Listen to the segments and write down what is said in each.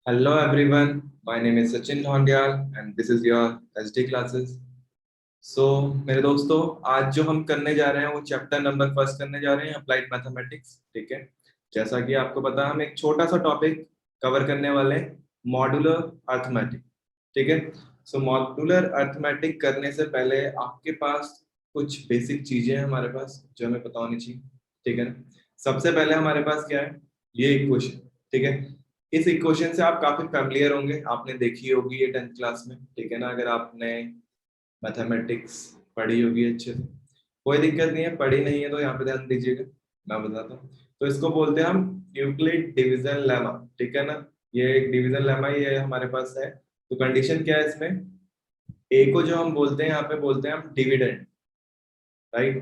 Hello everyone, my name is Sachin Dhondial and this is your SD classes. So मेरे दोस्तों, आज जो हम करने जा रहे हैं वो चैप्टर नंबर फर्स्ट करने जा रहे हैं, अप्लाइड मैथमेटिक्स। ठीक है, जैसा कि आपको पता है हम एक छोटा सा टॉपिक कवर करने वाले हैं, मॉड्यूलर अर्थमेटिक। ठीक है, सो मॉड्यूलर अर्थमेटिक करने से पहले आपके पास कुछ बेसिक चीजें हैं हमारे पास जो हमें पता होनी चाहिए। ठीक है ना, सबसे पहले हमारे पास क्या है, ये इक्वेशन। ठीक है, इस इक्वेशन से आप काफी फैमिलियर होंगे, आपने देखी होगी ये 10th क्लास में। ठीक है ना, अगर आपने मैथमेटिक्स पढ़ी होगी अच्छे से, कोई दिक्कत नहीं है, पढ़ी नहीं है तो यहाँ पे ध्यान दीजिएगा, मैं बताता हूँ। तो इसको बोलते हैं हम यूक्लिड डिवीजन लेमा। ठीक है ना, ये एक डिवीजन लेमा ये हमारे पास है। तो कंडीशन क्या है इसमें, ए को जो हम बोलते हैं यहाँ पे बोलते हैं हम डिविडेंड। राइट,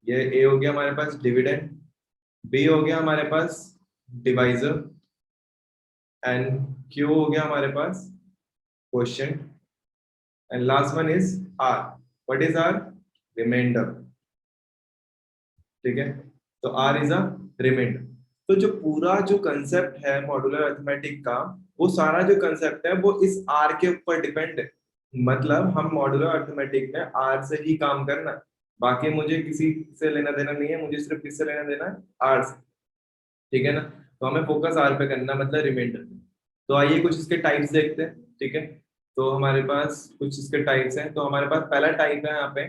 ये ए हो गया हमारे पास डिविडेंड, बी हो गया हमारे पास डिवाइजर, एंड क्यू हो गया हमारे पास question, and last one is R. What is R? Reminder. ठीक है, तो आर इज अ रिमाइंडर। तो जो पूरा जो कंसेप्ट है मॉड्यूलर अरिथमेटिक का, वो सारा जो कंसेप्ट है वो इस आर के ऊपर डिपेंड है। मतलब हम मॉड्यूलर अरिथमेटिक में आर से ही काम करना है, बाकी मुझे किसी से लेना देना नहीं है, मुझे सिर्फ किससे लेना देना है, आर से। ठीक है ना, तो हमें फोकस आर पे करना, मतलब रिमाइंडर पे। तो आइए कुछ इसके टाइप्स देखते हैं। ठीक है, तो हमारे पास कुछ इसके टाइप्स हैं। तो हमारे पास पहला टाइप है यहाँ पे,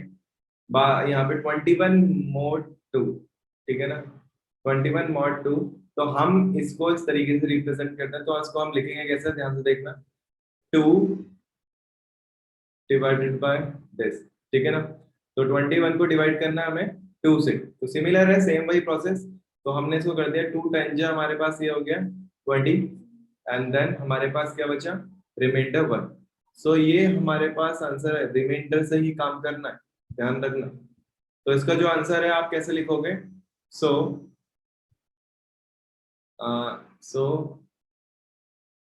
यहाँ पे 21 मोड 2। ठीक है ना, 21 मॉड 2। तो हम इसको इस तरीके से रिप्रेजेंट करते हैं, तो इसको हम लिखेंगे कैसे, ध्यान से देखना, 2 डिवाइडेड बाय दिस। ठीक है ना, तो 21 को डिवाइड करना है हमें 2 से, तो सिमिलर है, सेम वही प्रोसेस। तो हमने इसको कर दिया 2 टाइम, जो हमारे पास ये हो गया 20, एंड देन हमारे पास क्या बचा, रिमाइंडर 1। सो ये हमारे पास आंसर है, रिमाइंडर से ही काम करना है, ध्यान रखना। तो इसका जो आंसर है आप कैसे लिखोगे, सो सो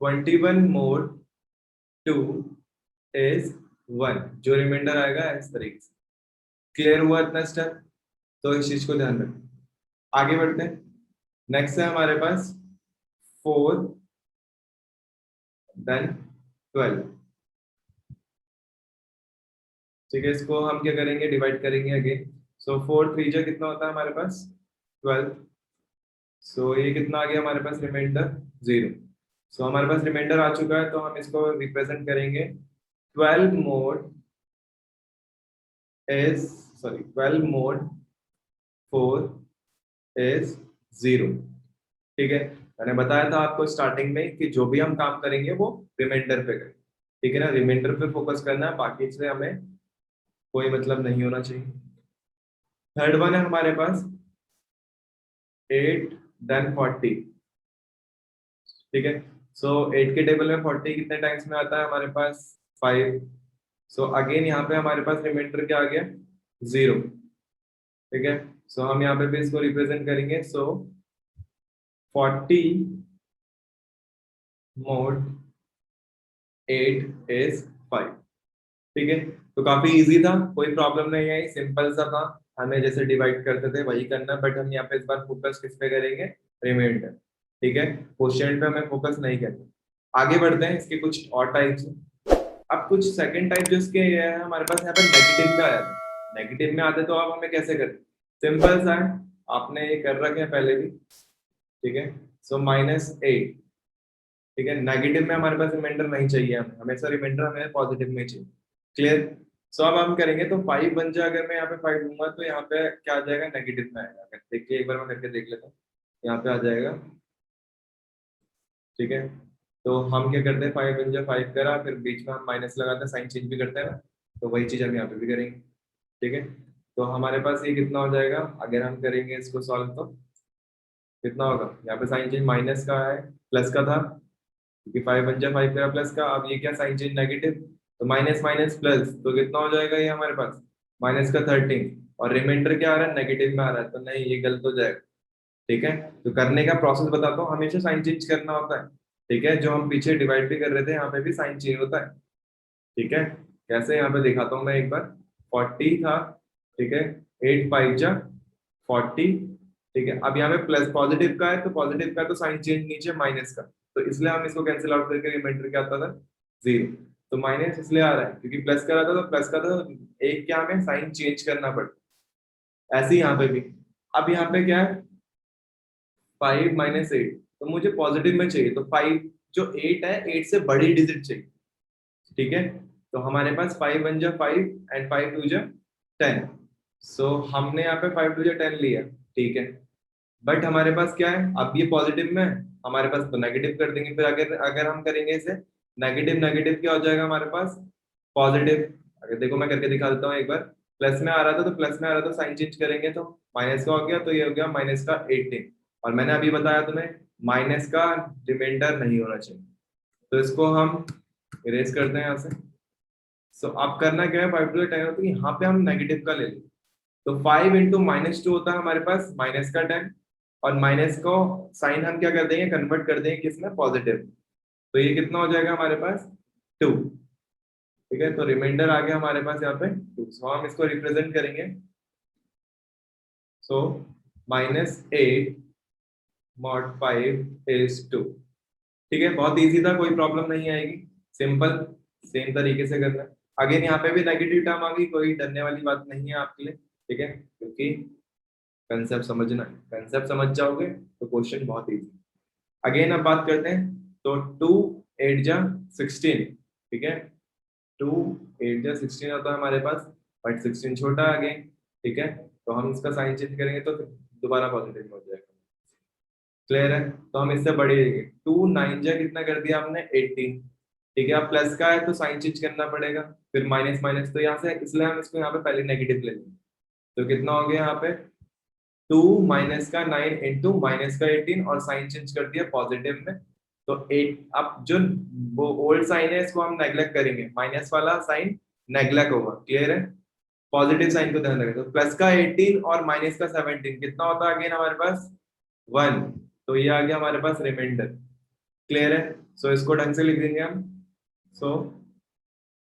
21 मोड 2 इज 1, जो रिमाइंडर आएगा इस तरीके से। क्लियर हुआ इतना स्टेप? तो इस चीज को ध्यान रखें। आगे बढ़ते हैं, नेक्स्ट है हमारे पास 4 देन 12। ठीक है, इसको हम क्या करेंगे, डिवाइड करेंगे अगेन। सो 4 3 जा कितना होता है हमारे पास, 12। सो ये कितना आ गया हमारे पास, रिमाइंडर 0। सो हमारे पास रिमाइंडर आ चुका है, तो हम इसको रिप्रेजेंट करेंगे 12 mode is, sorry 12 mode 4 is 0। ठीक है, मैंने बताया था आपको स्टार्टिंग में कि जो भी हम काम करेंगे वो रिमाइंडर पे करें। ठीक है ना, रिमाइंडर पे फोकस करना है, बाकी से हमें कोई मतलब नहीं होना चाहिए। थर्ड वन है हमारे पास 8 देन 40। ठीक है, सो 8 के टेबल में 40 कितने टाइम्स में आता है हमारे पास, 5। सो अगेन यहाँ पे हमारे पास रिमाइंडर क्या आ गया, 0। ठीक है, सो हम यहाँ पे भी इसको रिप्रेजेंट करेंगे। सो 40 मोड 8 इज 5। ठीक है, तो काफी इजी था, कोई प्रॉब्लम नहीं आई, सिंपल सा था। हमें जैसे डिवाइड करते थे वही करना, बट हम यहाँ पे इस बार फोकस किस पे करेंगे, रिमाइंडर। ठीक है, क्वेश्चन पे हमें फोकस नहीं करना। आगे बढ़ते हैं, इसके कुछ और टाइप्स। अब कुछ सेकंड टाइप जो इसके ये है हमारे पास, यहाँ पे नेगेटिव में आया था। नेगेटिव में आते तो आप हमें कैसे करते, सिंपल सा है, आपने ये कर रखे हैं पहले भी। ठीक है, सो -8। ठीक है, नेगेटिव में हमारे पास रिमाइंडर नहीं चाहिए, हमें हमेशा रिमाइंडर हमें पॉजिटिव में चाहिए। क्लियर? सो अब हम करेंगे, तो 5 बन जाए, अगर मैं यहाँ पे 5 दूंगा तो यहाँ पे क्या आ जाएगा, नेगेटिव में आएगा। अगर देखिए एक बार मैं करके देख लेता हूँ, यहाँ पे आ जाएगा। ठीक है, तो हम क्या करते हैं, 5 बन जाए 5 करा, फिर बीच में हम माइनस लगाते हैं, साइन चेंज भी करते हैं ना, तो वही चीज हम यहाँ पे भी करेंगे। ठीक है, तो हमारे पास ये कितना हो जाएगा, अगर हम करेंगे इसको सॉल्व, तो कितना होगा, यहाँ पे साइन चेंज माइनस का है, प्लस का था, क्योंकि 5 बन जाए 5 करा प्लस का। अब ये क्या, साइन चेंज नेगेटिव, तो माइनस माइनस प्लस, तो कितना हो जाएगा ये हमारे पास, माइनस का 13। और रिमाइंडर क्या आ रहा है, नेगेटिव में आ रहा है, तो नहीं, ये गलत हो जाएगा। ठीक है, तो करने का प्रोसेस बताता हूँ, हमेशा साइन चेंज करना होता है। ठीक है, जो हम पीछे डिवाइड भी कर रहे थे, यहाँ पे भी साइन चेंज होता है। ठीक है, कैसे, यहाँ पे दिखाता हूँ मैं एक बार। 40 था, ठीक है, 8 5 जा 40। ठीक है, अब यहाँ पे प्लस पॉजिटिव का है, तो पॉजिटिव का तो साइन चेंज नीचे माइनस का, तो इसलिए हम इसको कैंसिल आउट करके रिमाइंडर क्या आता था, 0। तो माइनस इसलिए आ रहा है क्योंकि प्लस का रहा था, तो प्लस का तो एक क्या हमें साइन चेंज करना पड़ता, ऐसे ही यहाँ पे भी। अब यहाँ पे क्या है, 5 - 8, तो मुझे पॉजिटिव में चाहिए, तो 5 जो 8 है, 8 से बड़ी डिजिट चाहिए, ठीक है। तो हमारे पास 5 × 1 = 5 एंड 5 × 2 = 10। सो हमने यहाँ पे 5 × 2 = 10 लिया, ठीक है। बट हमारे पास क्या है, अब ये पॉजिटिव में है, हमारे पास तो नेगेटिव कर देंगे, फिर अगर अगर हम करेंगे इसे नेगेटिव नेगेटिव, क्या हो जाएगा हमारे पास, पॉजिटिव। अगर देखो मैं करके दिखा देता हूँ एक बार, प्लस में आ रहा था तो प्लस में आ रहा था, साइन चेंज करेंगे तो माइनस का हो गया, तो ये हो गया -18। और मैंने अभी बताया तुम्हें माइनस का रिमाइंडर नहीं होना चाहिए, तो इसको हम इरेज करते हैं यहाँ से। सो अब करना क्या है, 5 × 10 होता है, यहाँ पे हम नेगेटिव का ले लें, तो 5 × -2 होता है हमारे पास माइनस का 10, और माइनस को साइन हम क्या कर देंगे, कन्वर्ट कर देंगे किसमें, पॉजिटिव। तो ये कितना हो जाएगा हमारे पास, 2, ठीक है। तो रिमाइंडर आ गया हमारे पास यहाँ पे 2। सो हम इसको रिप्रेजेंट करेंगे, सो -8 mod 5 = 2, ठीक है। बहुत इजी था, कोई प्रॉब्लम नहीं आएगी, सिंपल, सेम तरीके से करना है। अगेन यहाँ पे भी नेगेटिव टर्म आ गई, कोई डरने वाली बात नहीं है आपके लिए, ठीक है, क्योंकि कंसेप्ट समझना है, कंसेप्ट समझ जाओगे तो क्वेश्चन बहुत इजी। अगेन अब बात करते हैं, तो 2 × 8 = 16, ठीक है। 2 × 8 = 16 होता है हमारे पास, बट 16 छोटा आ गया, ठीक है। तो हम इसका साइन चेंज करेंगे तो फिर दोबारा पॉजिटिव हो जाएगा, क्लियर है। तो हम इससे बड़ी लेंगे, 2 × 9 = कितना कर दिया हमने, 18, ठीक है। अब प्लस का है तो साइन चेंज करना पड़ेगा, फिर माइनस माइनस, तो यहाँ से इसलिए हम इसको यहाँ पे पहले नेगेटिव ले लेंगे, तो कितना हो गया यहाँ पे, 2 - का 9 इंटू -18, और साइन चेंज कर दिया पॉजिटिव में, तो 8। अब जो वो ओल्ड साइन है इसको हम नेग्लेक्ट करेंगे, माइनस वाला साइन नेग्लेक्ट होगा, क्लियर है। पॉजिटिव साइन को ध्यान रखें, तो प्लस का 18 और माइनस का 17 कितना होता है अगेन हमारे पास, 1। तो ये आ गया हमारे पास रिमाइंडर, क्लियर है। सो इसको ढंग से लिख देंगे हम, सो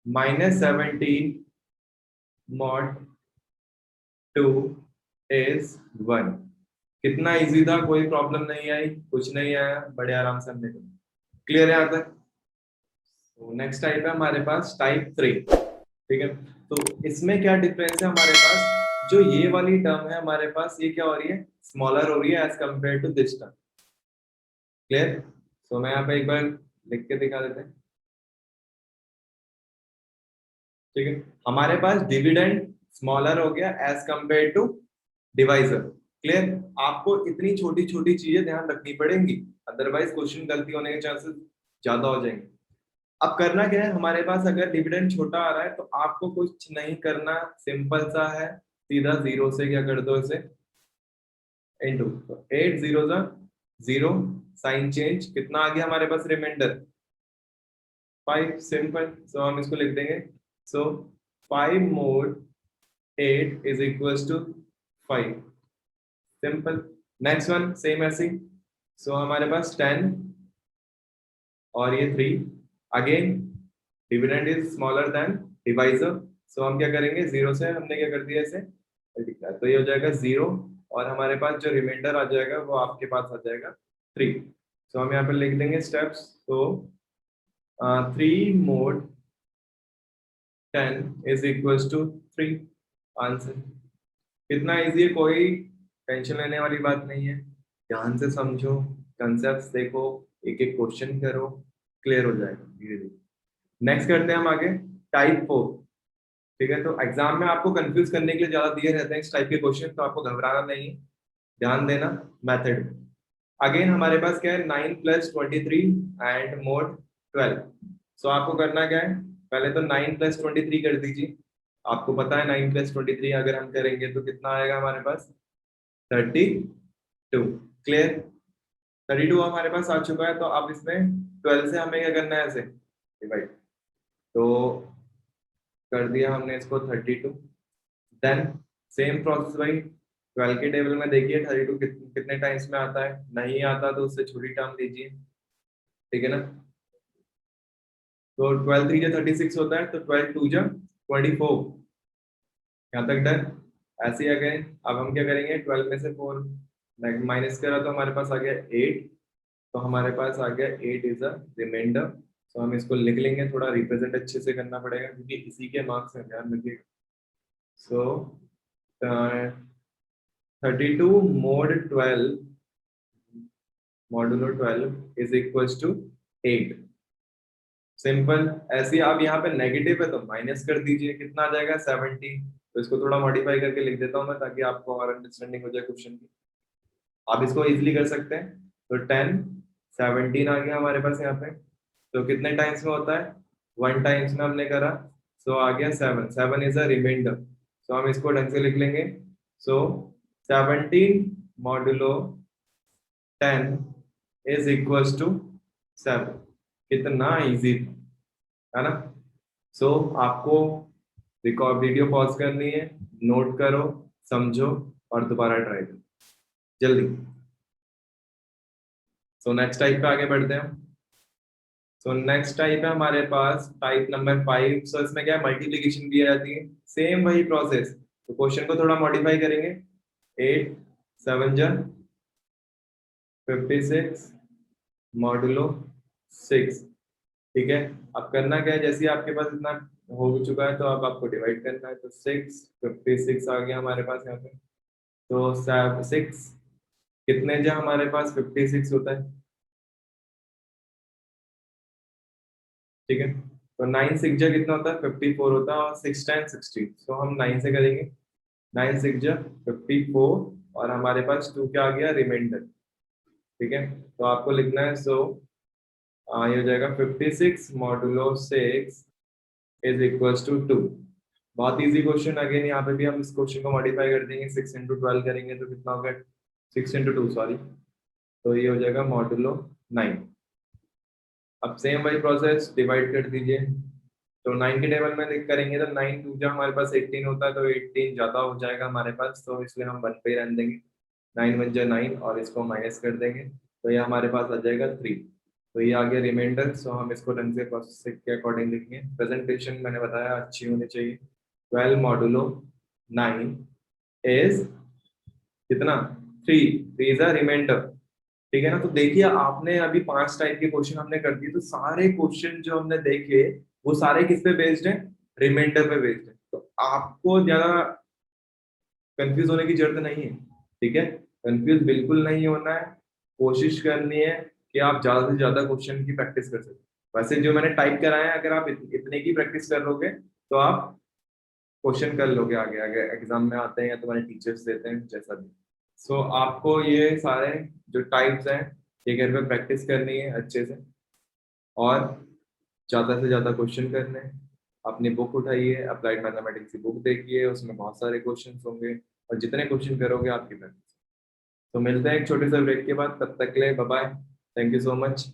-17 mod 2 is 1। कितना इजी था, कोई प्रॉब्लम नहीं आई, कुछ नहीं आया, बड़े आराम से हमने किया, क्लियर है यहाँ तक। तो नेक्स्ट टाइप है हमारे पास टाइप 3, ठीक है। तो इसमें क्या डिफरेंस है हमारे पास, जो ये वाली टर्म है हमारे पास, ये क्या हो रही है, स्मॉलर हो रही है as compare to this term, clear. So मैं यहाँ पे एक बार लिख के दिखा देते हैं, ठीक है। हमारे पास डिविडेंड स्मॉलर हो गया as compare to divisor, clear. आपको इतनी छोटी छोटी चीजें ध्यान रखनी पड़ेंगी, अदरवाइज क्वेश्चन गलती होने के चांसेस ज्यादा हो जाएंगे। अब करना क्या है, हमारे पास अगर डिविडेंड छोटा आ रहा है तो आपको कुछ नहीं करना, सिंपल सा है, सीधा 0 से क्या कर दो इसे इनटू, तो 8 0 0, साइन चेंज, कितना आ गया हमारे पास रिमाइंडर, 5, सिंपल। सो हम इसको लिख देंगे, so 5 mod 8 = 5, simple. Next one same ऐसे, सो हमारे पास 10 और ये 3, again dividend is smaller than divisor, so हम क्या करेंगे, 0 से हमने क्या कर दिया इसे मल्टीप्लाई, तो ये हो जाएगा 0, और हमारे पास जो रिमाइंडर आ जाएगा वो आपके पास आ जाएगा 3। सो हम यहाँ पे लिख देंगे स्टेप्स, तो 3 mod 10 = 3, आंसर। कितना इजी है, कोई टेंशन लेने वाली बात नहीं है, ध्यान से समझो, कंसेप्ट देखो, एक एक क्वेश्चन करो, क्लियर हो जाएगा धीरे धीरे। नेक्स्ट करते हैं हम आगे, टाइप 4, ठीक है। तो एग्जाम में आपको कंफ्यूज करने के लिए ज्यादा दिए रहते हैं इस टाइप के क्वेश्चन, तो आपको घबराना नहीं है, ध्यान देना मेथड। अगेन हमारे पास क्या है, 9 + 23 एंड mod 12। सो आपको करना क्या है, पहले तो 9 + 23 कर दीजिए, आपको पता है 9 + 23 अगर हम करेंगे तो कितना आएगा हमारे पास, 32, क्लियर। 32 हमारे पास आ चुका है, तो अब इसमें 12 से हमें क्या करना है, ऐसे डिवाइड, तो कर दिया हमने इसको 32। देन सेम प्रोसेस भाई, 12 के टेबल में देखिए 32 कितने टाइम्स में आता है, नहीं आता तो उससे छोटी टर्म लीजिए, ठीक है ना। तो 12 3 जा 36 होता है, तो 12 2 जा 24, यहाँ तक डन। ऐसे ही आ गए, अब हम क्या करेंगे, 12 में से 4 माइनस करा तो हमारे पास आ गया 8, तो हमारे पास आ गया 8 इज अ रिमाइंडर। तो हम इसको लिख लेंगे, थोड़ा रिप्रेजेंट अच्छे से करना पड़ेगा क्योंकि इसी के मार्क्स हैं, ध्यान रखिएगा। So 32 mod 12 modulo 12 is equals to 8। Simple. ऐसे ही आप यहाँ पे नेगेटिव है तो माइनस कर दीजिए, कितना आ जाएगा 70। तो इसको थोड़ा मॉडिफाई करके लिख देता हूँ मैं, ताकि आपको और अंडरस्टैंडिंग हो जाए क्वेश्चन की। आप इसको इजीली कर सकते हैं। तो 10 17 आ गया हमारे पास यहाँ पे। तो कितने टाइम्स में होता है, 1 टाइम्स में हमने करा। सो आ गया 7, 7 इज अ रिमाइंडर। सो हम इसको ढंग से लिख लेंगे। सो 17 मॉडुलो 10 इज इक्वल्स टू 7। कितना इजी है ना। सो आपको रिकॉर्ड वीडियो पॉज करनी है, नोट करो, समझो और दोबारा ट्राई करो जल्दी। सो नेक्स्ट टाइप पे आगे बढ़ते हैं। सो नेक्स्ट टाइप है हमारे पास टाइप नंबर 5। सो इसमें क्या है, मल्टीप्लीकेशन दी जाती है, सेम वही प्रोसेस। तो क्वेश्चन को थोड़ा मॉडिफाई करेंगे। 8 7 जा 56 मॉडुलो 6। ठीक है। अब करना क्या है, जैसे ही आपके पास इतना हो चुका है तो अब आपको डिवाइड करना है। तो 6 56 आ गया हमारे पास यहाँ पे। तो 6 कितने जा हमारे पास 56 होता है। ठीक है। तो 9 6 जा कितना होता है 54 होता है, और 6 10 60। तो हम 9 से करेंगे। 9 6 जा 54, और हमारे पास 2 क्या आ गया, रिमाइंडर। ठीक है। तो आपको लिखना है। सो ये हो जाएगा 56 मॉडुलो 6 इज इक्वल्स टू 2। बहुत इजी क्वेश्चन। अगेन यहाँ पे भी हम इस क्वेश्चन को मॉडिफाई कर देंगे, 6 इंटू 12 करेंगे तो कितना होगा, 6 इंटू 2 सॉरी। तो ये हो जाएगा मॉडुलो 9। अब सेम वही प्रोसेस, डिवाइड कर दीजिए। तो 9 के टेबल में देख करेंगे तो 9 2 जब हमारे पास 18 होता है, तो 18 ज्यादा हो जाएगा हमारे पास, तो इसलिए हम 1 पे ही रहने देंगे। 9 1 जा 9, और इसको माइनस कर देंगे तो ये हमारे पास आ जाएगा 3। तो ये आ गया रिमाइंडर। सो हम इसको ढंग से प्रोसेस के अकॉर्डिंग लिखेंगे। प्रेजेंटेशन मैंने बताया अच्छी होनी चाहिए। 12 मॉडुलो 9 इज कितना, 3। 3 इज अ रिमाइंडर। ठीक है ना। तो देखिए आपने अभी 5 टाइप के क्वेश्चन हमने कर दिए, तो सारे क्वेश्चन जो हमने देखे वो सारे किस पे बेस्ड हैं, रिमाइंडर पे बेस्ड है। तो आपको ज्यादा कंफ्यूज होने की जरूरत नहीं है। ठीक है। कंफ्यूज बिल्कुल नहीं होना है। कोशिश करनी है कि आप ज्यादा से ज्यादा क्वेश्चन की प्रैक्टिस कर सकें। वैसे जो मैंने टाइप कराया है, अगर आप इतने की प्रैक्टिस कर लोगे तो आप क्वेश्चन कर लोगे, आगे आगे एग्जाम में आते हैं या तुम्हारे टीचर्स देते हैं जैसा भी। सो आपको ये सारे जो टाइप्स हैं ये घर पे प्रैक्टिस करनी है अच्छे से, और ज़्यादा से ज़्यादा क्वेश्चन करने हैं। अपनी बुक उठाइए, अप्लाइड मैथमेटिक्स की बुक देखिए, उसमें बहुत सारे क्वेश्चन होंगे, और जितने क्वेश्चन करोगे आपकी प्रैक्टिस। तो मिलते हैं एक छोटे से ब्रेक के बाद, तब तक के लिए bye bye. Thank you so much.